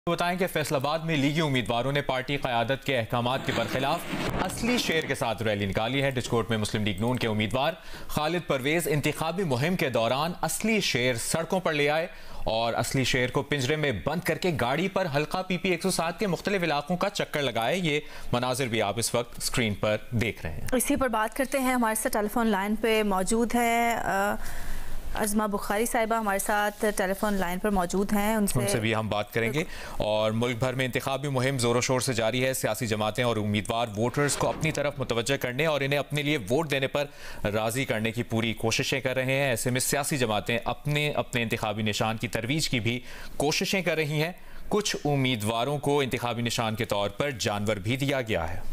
बताएं कि फैसलाबाद में लीगी उम्मीदवारों ने पार्टी क़यादत के अहकामात के बरखिलाफ असली शेर के साथ रैली निकाली है। डिस्कोर्ट में मुस्लिम लीग नून के उम्मीदवार खालिद परवेज इंतखाबी मुहिम के दौरान असली शेर सड़कों पर ले आए और असली शेर को पिंजरे में बंद करके गाड़ी पर हल्का PP 107 के मुख्तलिफ इलाकों का चक्कर लगाए। ये मनाजिर भी आप इस वक्त स्क्रीन पर देख रहे हैं। इसी पर बात करते हैं, हमारे साथ टेलीफोन लाइन पे मौजूद है अज़मा बुखारी साहिबा, हमारे साथ टेलीफोन लाइन पर मौजूद हैं, उनसे भी हम बात करेंगे। और मुल्क भर में इंतखाबी मुहिम ज़ोरों शोर से जारी है। सियासी जमातें और उम्मीदवार वोटर्स को अपनी तरफ मुतवज्जह करने और इन्हें अपने लिए वोट देने पर राज़ी करने की पूरी कोशिशें कर रहे हैं। ऐसे में सियासी जमातें अपने अपने इंतखाबी निशान की तरवीज की भी कोशिशें कर रही हैं। कुछ उम्मीदवारों को इंतखाबी निशान के तौर पर जानवर भी दिया गया है।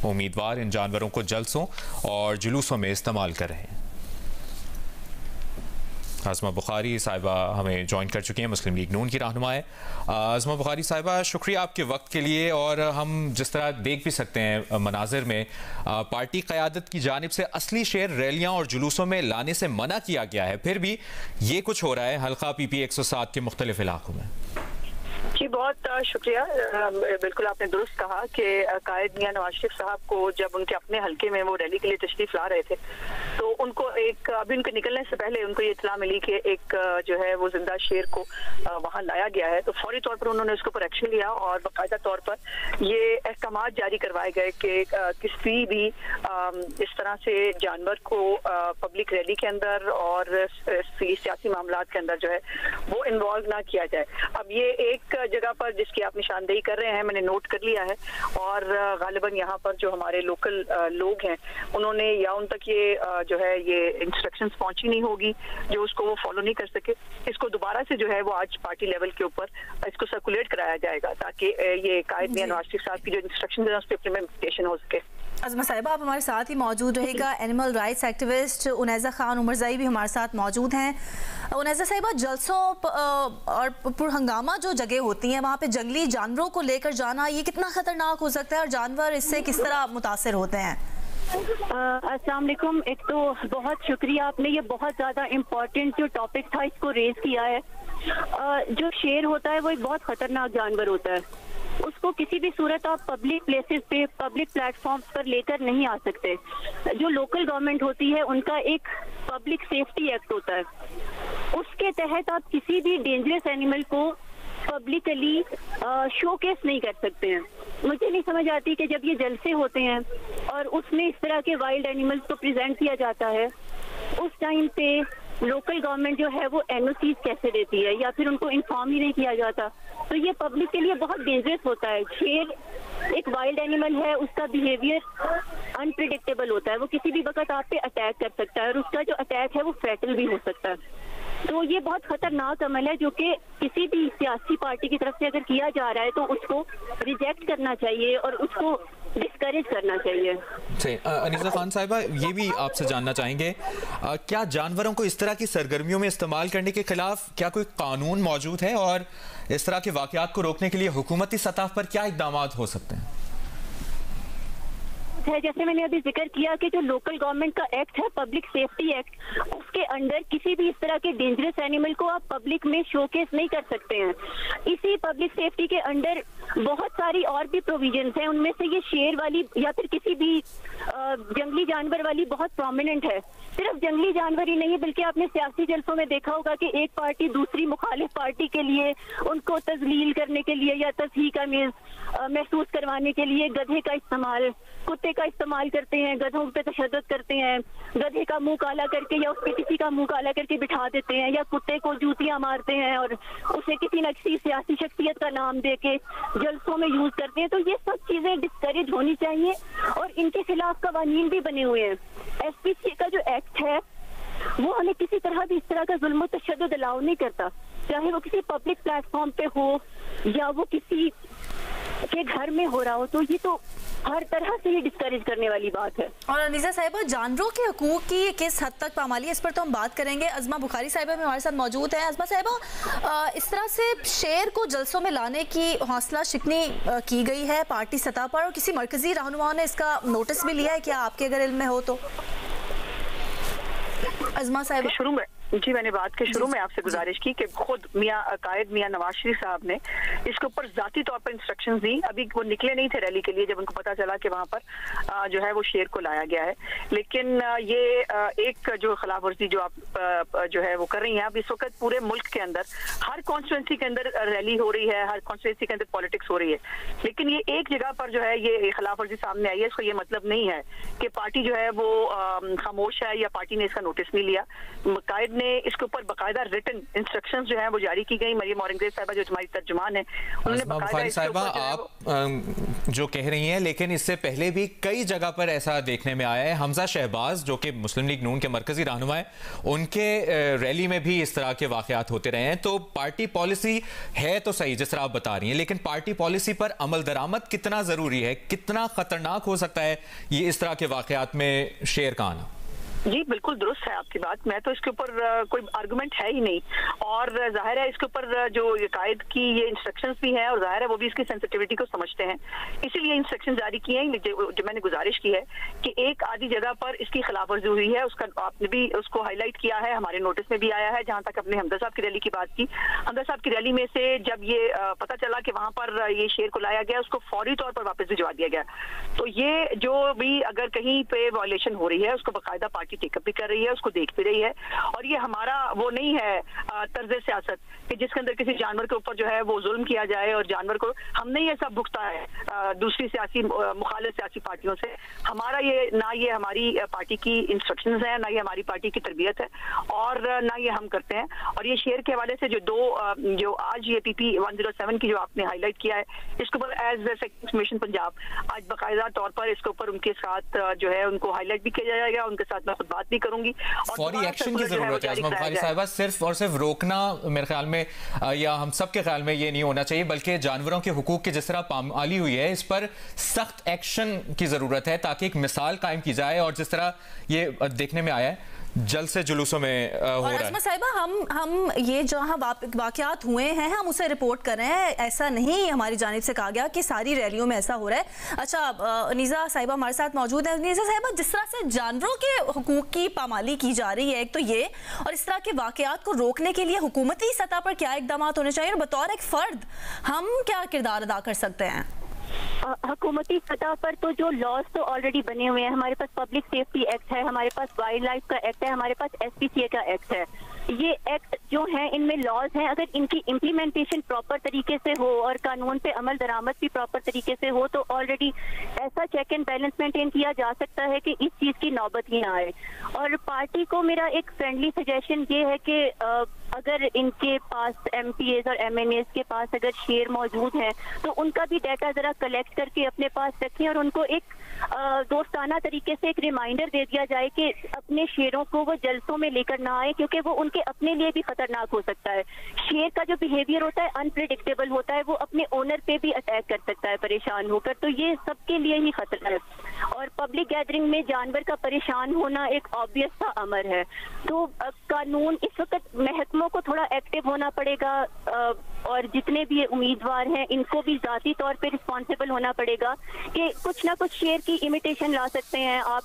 उम्मीदवार इन जानवरों को जलसों और जुलूसों में इस्तेमाल कर रहे हैं। अज़मा बुखारी साहिबा हमें ज्वाइन कर चुकी हैं, मुस्लिम लीग नून की रहनुमा है। अज़मा बुखारी साहिबा, शुक्रिया आपके वक्त के लिए। और हम जिस तरह देख भी सकते हैं मनाजिर में, पार्टी क़यादत की जानिब से असली शेर रैलियां और जुलूसों में लाने से मना किया गया है, फिर भी ये कुछ हो रहा है हल्का PP 107 के मुख्तलिफ इलाकों में। जी बहुत शुक्रिया। बिल्कुल आपने दुरुस्त कहा कि कायद मियां नवाज शरीफ साहब को जब उनके अपने हल्के में वो रैली के लिए तशरीफ ला रहे थे तो उनको अभी उनके निकलने से पहले उनको ये इत्तला मिली कि एक जो है वो जिंदा शेर को वहां लाया गया है। तो फौरी तौर पर उन्होंने उसके ऊपर एक्शन लिया और बाकायदा तौर पर ये अहकामात जारी करवाए गए कि किसी भी इस तरह से जानवर को पब्लिक रैली के अंदर और सियासी मामलात के अंदर जो है वो इन्वॉल्व ना किया जाए। अब ये एक जगह पर जिसकी आप निशानदेही कर रहे हैं मैंने नोट कर लिया है और गालिबन यहाँ पर जो हमारे लोकल लोग हैं उन्होंने या उन तक ये जो है ये इंस्ट्रक्शंस पहुंची नहीं होगी जो उसको वो फॉलो नहीं कर सके। इसको दोबारा से जो है वो आज पार्टी लेवल के ऊपर इसको सर्कुलेट कराया जाएगा ताकि ये कायद मियां नवाज शरीफ साहब की जो इंस्ट्रक्शन है उस पर इम्प्लीमेंटेशन हो सके। अज़मा साहिबा आप हमारे साथ ही मौजूद रहेगा। Animal rights activist Unaiza Khan Umarzai भी हमारे साथ मौजूद हैं। उनैज़ा साहिबा, जलसों और पुरहंगामा जो जगह होती हैं वहाँ पे जंगली जानवरों को लेकर जाना ये कितना ख़तरनाक हो सकता है और जानवर इससे किस तरह मुतासिर होते हैं? अस्सलाम वालेकुम। एक तो बहुत शुक्रिया, आपने ये बहुत ज़्यादा इम्पोर्टेंट जो टॉपिक था इसको रेज किया है। जो शेर होता है वो एक बहुत ख़तरनाक जानवर होता है, उसको किसी भी सूरत आप पब्लिक प्लेसेस पे पब्लिक प्लेटफॉर्म्स पर लेकर नहीं आ सकते। जो लोकल गवर्नमेंट होती है उनका एक पब्लिक सेफ्टी एक्ट होता है, उसके तहत आप किसी भी डेंजरस एनिमल को पब्लिकली शोकेस नहीं कर सकते हैं। मुझे नहीं समझ आती कि जब ये जलसे होते हैं और उसमें इस तरह के वाइल्ड एनिमल्स को प्रेजेंट किया जाता है उस टाइम पे लोकल गवर्नमेंट जो है वो NOCs कैसे देती है या फिर उनको इन्फॉर्म ही नहीं किया जाता। तो ये पब्लिक के लिए बहुत डेंजरस होता है। शेर एक वाइल्ड एनिमल है, उसका बिहेवियर अनप्रिडिक्टेबल होता है, वो किसी भी वक्त आप पे अटैक कर सकता है और उसका जो अटैक है वो फैटल भी हो सकता है। तो ये बहुत खतरनाक अमल है जो कि किसी भी सियासी पार्टी की तरफ से अगर किया जा रहा है तो उसको रिजेक्ट करना चाहिए और उसको डिस्करेज करना चाहिए। अनीसा खान साहिबा, ये भी आपसे जानना चाहेंगे क्या जानवरों को इस तरह की सरगर्मियों में इस्तेमाल करने के खिलाफ क्या कोई कानून मौजूद है और इस तरह के वाकयात को रोकने के लिए हुकूमती सतह पर क्या इक़दाम हो सकते हैं? जैसे मैंने अभी जिक्र किया कि जो लोकल गवर्नमेंट का एक्ट है पब्लिक सेफ्टी एक्ट, उसके अंडर किसी भी इस तरह के डेंजरस एनिमल को आप पब्लिक में शोकेस नहीं कर सकते हैं। इसी पब्लिक सेफ्टी के अंडर बहुत सारी और भी प्रोविजंस हैं, उनमें से ये शेर वाली या फिर किसी भी जंगली जानवर वाली बहुत प्रोमिनेंट है। सिर्फ जंगली जानवर ही नहीं बल्कि आपने सियासी जलसों में देखा होगा कि एक पार्टी दूसरी मुखालिफ पार्टी के लिए उनको तजलील करने के लिए या तस्हीक महसूस करवाने के लिए गधे का इस्तेमाल, कुत्ते का इस्तेमाल करते हैं, गधों पे तशद्दुद करते हैं, गधे का मुंह काला करके या उस पे किसी का मुंह काला करके बिठा देते हैं या कुत्ते को जूतियां मारते हैं और उसे किसी न किसी सियासी शख्सियत का नाम दे के जलसों में यूज करते हैं। तो ये सब चीजें डिस्करेज होनी चाहिए और इनके खिलाफ कवानीन भी बने हुए हैं। SPCA का जो एक्ट है वो हमें किसी तरह भी इस तरह का जुल्म तशद्दुद अलाउ नहीं करता, चाहे वो किसी पब्लिक प्लेटफॉर्म पे हो या वो किसी के घर में हो रहा हो। तो ये तो हर तरह से ये डिस्करेज करने वाली बात है। और अनीसा साहिबा, जानवरों के हकूक की किस हद तक पामाली है इस पर तो हम बात करेंगे। अज़मा बुखारी साहिबा भी हमारे साथ मौजूद है। अज़मा साहिबा, इस तरह से शेर को जलसों में लाने की हौसला शिकनी की गई है पार्टी सतह पर और किसी मरकजी रहनुमा ने इसका नोटिस भी लिया है क्या आपके अगर इल्म में हो तो? अज़मा साहिबा, जी, मैंने बात के शुरू में आपसे गुजारिश की कि खुद कायद मियां नवाज शरीफ साहब ने इसके ऊपर जाती तौर पर इंस्ट्रक्शंस दी। अभी वो निकले नहीं थे रैली के लिए जब उनको पता चला कि वहां पर जो है वो शेर को लाया गया है। लेकिन ये एक जो खिलाफ वर्जी जो आप जो है वो कर रही हैं, अब इस वक्त पूरे मुल्क के अंदर हर कॉन्स्टिट्यूंसी के अंदर रैली हो रही है, हर कॉन्स्टिट्यूंसी के अंदर पॉलिटिक्स हो रही है। लेकिन ये एक जगह पर जो है ये खिलाफ वर्जी सामने आई है, इसका ये मतलब नहीं है कि पार्टी जो है वो खामोश है या पार्टी ने इसका नोटिस नहीं लिया। कायद ने इसके ऊपर बाकायदा रिटन इंस्ट्रक्शंस जो है वो जारी की गई। मरियम औरंगजेब साहिबा जो हमारी तर्जुमान है, उन्होंने बुखारी साहिबा आप जो कह रही हैं, लेकिन इससे पहले भी कई जगह पर ऐसा देखने में आया है। हमजा शहबाज जो कि मुस्लिम लीग नून के मरकजी रहनुमा है, उनके रैली में भी इस तरह के वाकयात होते रहे हैं। तो पार्टी पॉलिसी है तो सही जिस तरह आप बता रही हैं, लेकिन पार्टी पॉलिसी पर अमल दरामद कितना जरूरी है, कितना खतरनाक हो सकता है ये इस तरह के वाकयात में शेर का आना? जी, बिल्कुल दुरुस्त है आपकी बात। मैं तो इसके ऊपर कोई आर्गुमेंट है ही नहीं, और जाहिर है इसके ऊपर जो कायद की ये इंस्ट्रक्शंस भी हैं और जाहिर है वो भी इसकी सेंसिटिविटी को समझते हैं, इसीलिए इंस्ट्रक्शन जारी किए हैं। जो मैंने गुजारिश की है कि एक आधी जगह पर इसकी खिलाफवर्जी हुई है, उसका आपने भी उसको हाईलाइट किया है, हमारे नोटिस में भी आया है। जहां तक अपने हमजा साहब की रैली की बात की, हमजा साहब की रैली में से जब ये पता चला कि वहां पर ये शेर को लाया गया, उसको फौरी तौर पर वापस भिजवा दिया गया। तो ये जो भी अगर कहीं पे वायलेशन हो रही है उसको बाकायदा पार्टी टेकअप भी कर रही है, उसको देख भी रही है। और ये हमारा वो नहीं है तर्ज सियासत कि जिसके अंदर किसी जानवर के ऊपर जो है वो जुल्म किया जाए, और जानवर को हमने ये सब भुगता है दूसरी सियासी मुखालिफ सियासी पार्टियों से। हमारा ये ना ये हमारी पार्टी की इंस्ट्रक्शंस है, ना ये हमारी पार्टी की तरबियत है, और ना ये हम करते हैं। और ये शेर के हवाले से जो आज ये PP 107 की जो आपने हाईलाइट किया है, इसके ऊपर एज मिशन पंजाब आज बाकायदा तौर पर इसके ऊपर उनके साथ जो है उनको हाईलाइट भी किया जाएगा, उनके साथ मैं बात भी करूंगी। फौरी एक्शन की जरूरत है आज़मा बुखारी साहिबा। सिर्फ और सिर्फ रोकना मेरे ख्याल में या हम सब के ख्याल में ये नहीं होना चाहिए, बल्कि जानवरों के हुकूक की जिस तरह पामाली हुई है इस पर सख्त एक्शन की जरूरत है ताकि एक मिसाल कायम की जाए। और जिस तरह ये देखने में आया है जल से जुलूसों में हो रहा है। आज़मा साहिबा, हम ये जहाँ वाकयात हुए हैं हम उसे रिपोर्ट कर रहे हैं, ऐसा नहीं हमारी जानिब से कहा गया कि सारी रैलियों में ऐसा हो रहा है। अच्छा, नीज़ा साहिबा हमारे साथ मौजूद है। नीज़ा साहिबा, जिस तरह से जानवरों के हुकूक की पामाली की जा रही है, एक तो ये, और इस तरह के वाकयात को रोकने के लिए हुकूमती सतह पर क्या इकदाम होने चाहिए, और बतौर एक फर्द हम क्या किरदार अदा कर सकते हैं? हुकूमती सतह पर तो जो लॉज तो ऑलरेडी बने हुए हैं, हमारे पास पब्लिक सेफ्टी एक्ट है, हमारे पास वाइल्ड लाइफ का एक्ट है, हमारे पास SPCA का एक्ट है। ये एक्ट जो हैं इनमें लॉज हैं, अगर इनकी इम्प्लीमेंटेशन प्रॉपर तरीके से हो और कानून पे अमल दरामद भी प्रॉपर तरीके से हो, तो ऑलरेडी ऐसा चेक एंड बैलेंस मेंटेन किया जा सकता है कि इस चीज़ की नौबत ही ना आए। और पार्टी को मेरा एक फ्रेंडली सजेशन ये है कि अगर इनके पास MPAs और MNAs के पास अगर शेर मौजूद हैं तो उनका भी डाटा जरा कलेक्ट करके अपने पास रखें, और उनको एक दोस्ताना तरीके से एक रिमाइंडर दे दिया जाए कि अपने शेरों को वो जलसों में लेकर ना आए, क्योंकि वो उनके अपने लिए भी खतरनाक हो सकता है। शेर का जो बिहेवियर होता है अनप्रेडिक्टेबल होता है, वो अपने ओनर पे भी अटैक कर सकता है परेशान होकर, तो ये सबके लिए ही खतरा है। और पब्लिक गैदरिंग में जानवर का परेशान होना एक ऑब्वियस सा अमर है। तो कानून इस वक्त महकमों को थोड़ा एक्टिव होना पड़ेगा, और जितने भी उम्मीदवार हैं इनको भी जाती तौर पे रिस्पॉन्सिबल होना पड़ेगा कि कुछ ना कुछ शेर की इमिटेशन ला सकते हैं आप।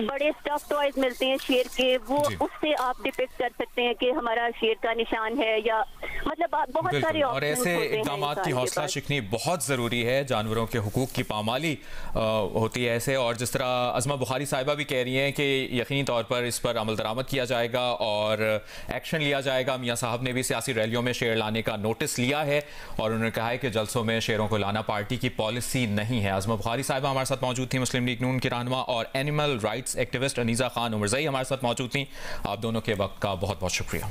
बड़े स्टफ टॉयज मिलते हैं शेर के, वो उससे आप डिपिक्ट कर सकते हैं कि हमारा शेर का निशान है, या मतलब बहुत सारे और ऐसे इक़दाम की हौसला शिकनी बहुत ज़रूरी है। जानवरों के हुकूक की पामाली होती है ऐसे। और जिस तरह आज़मा बुखारी साहिबा भी कह रही हैं कि यकीनी तौर पर इस पर अमल दरामद किया जाएगा और एक्शन लिया जाएगा। मियाँ साहब ने भी सियासी रैलियों में शेर लाने का नोटिस लिया है और उन्होंने कहा है कि जलसों में शेरों को लाना पार्टी की पॉलिसी नहीं है। आज़मा बुखारी साहिबा हमारे साथ मौजूद थी, मुस्लिम लीग नून की रहनुमा, और animal rights activist Aniza Khan Omarzai हमारे साथ मौजूद थी। आप दोनों के वक्त का बहुत बहुत शुक्रिया।